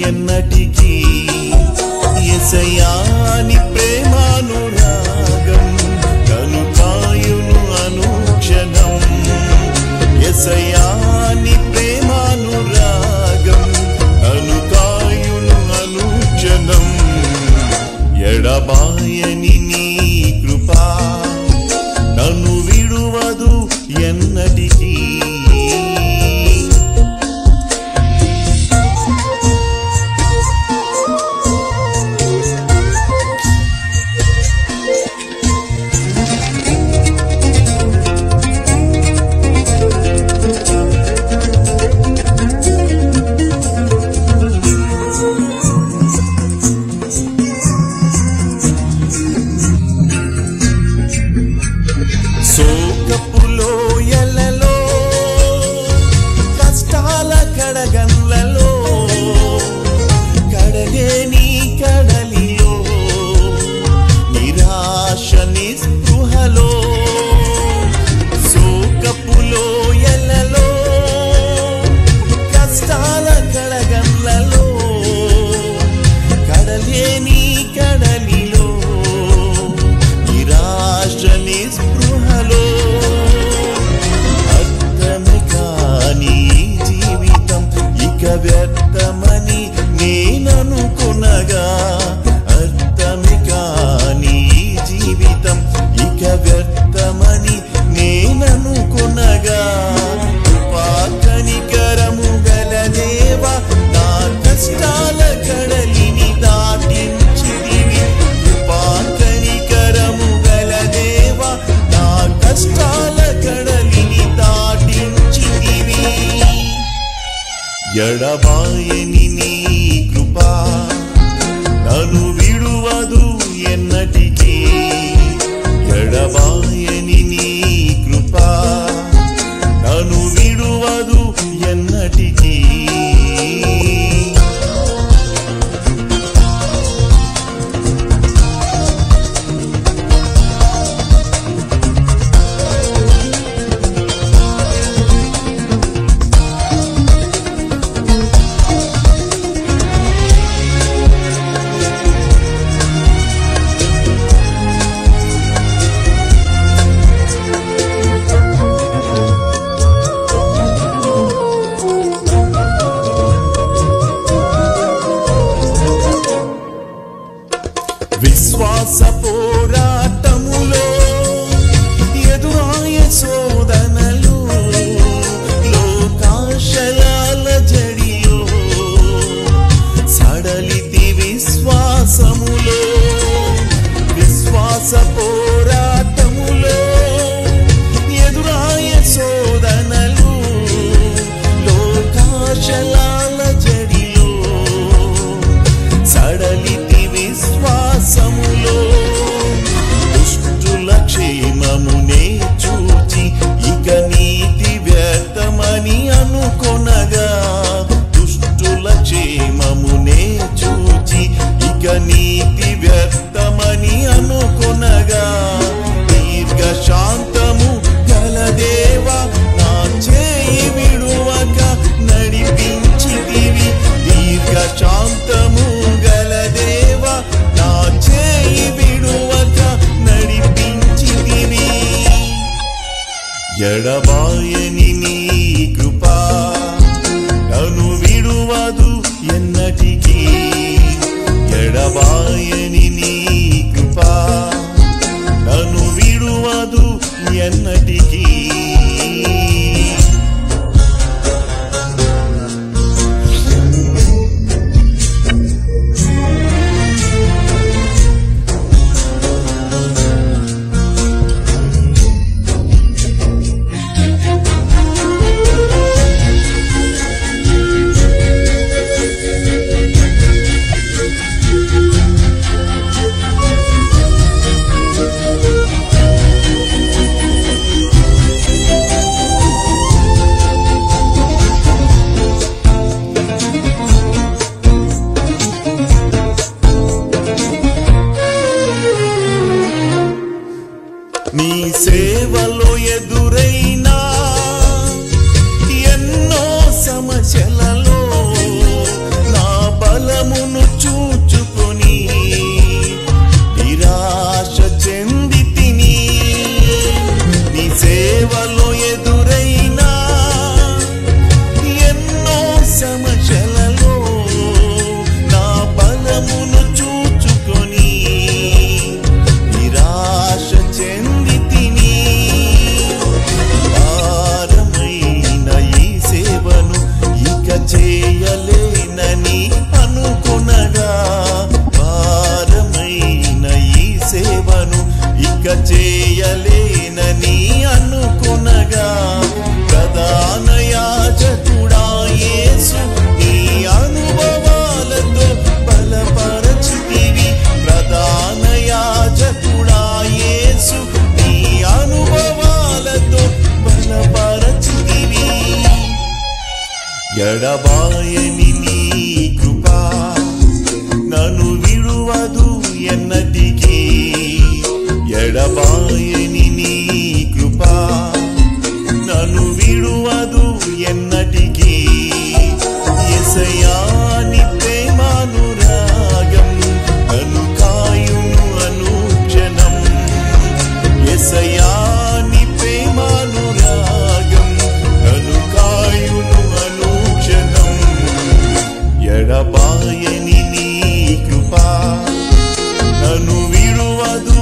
ఎన్నటికీ యేసయ్యా నీ ప్రేమానురాగం నన్ను కాయును అనుక్షణం యేసయ్యా నీ ప్రేమానురాగం నన్ను కాయును అనుక్షణం ఎడబాయని నీ కృపా నన్ను విడువదు ఎన్నటికీ సోకపులోయలలో కష్టాల కడగండ్లలో కడలేని కడలిలో నిరాశ నిస్పృహలో సోకపులోయలలో కష్టాల కడగండ్లలో కడలేని కడలిలో నిరాశ నిస్పృహలో అర్థమే కాని జీవితం ఇక వ్యర్థమని నేననుకొనగా అర్థమే కాని జీవితం ఇక వ్యర్థమని నేననుకొనగా కనికరము గల దేవా నా కష్టాల కడలిని దాటించితివి కనికరము గల దేవా నా కష్టాల కడలిని దాటించితివి ఎడబాయని నీ కృపా నన్ను విడువదు ఎన్నటికీ ఎడబాయని నీ కృపా నన్ను విడువదు ఎన్నటికీ విశ్వాస పోరాటములో ఎదురాయ శోధనలు లోకాశయాల జడిలో సడలితి విశ్వాసములో విశ్వాస పోరాటములో ఎదురాయ శోధనలు లోకాశయాల జడిలో సడలితి విశ్వాసములో దుష్టుల క్షేమమునే చూచి ఇక నీతి వ్యర్థమని అనుకొనగా దుష్టుల క్షేమమునే చూచి ఇక నీతి వ్యర్థమని అనుకొనగా దీర్ఘ శాంతము గల దేవా నా చేయి విడువక నడిపించితివి దీర్ఘ శాంతము గల దేవా నా చేయి విడువక నడిపించితివి ఎడబాయని నీ కృపా నన్ను విడువదు ఎన్నటికీ ఎడబాయని నీ కృపా నన్ను విడువదు ఎన్నటికీ ఎడబాయని నీ కృపా నన్ను విడువదు ఎన్నటికీ ఎడబాయని నీ కృపా నన్ను విడువదు ఎన్నటికీ యేసయ్యా నీ ప్రేమానురాగం నన్ను కాయును అనుక్షణం యేసయ్యా నీ ప్రేమానురాగం నన్ను కాయును అనుక్షణం ఎడబాయని నీ కృపా నన్ను విడువదు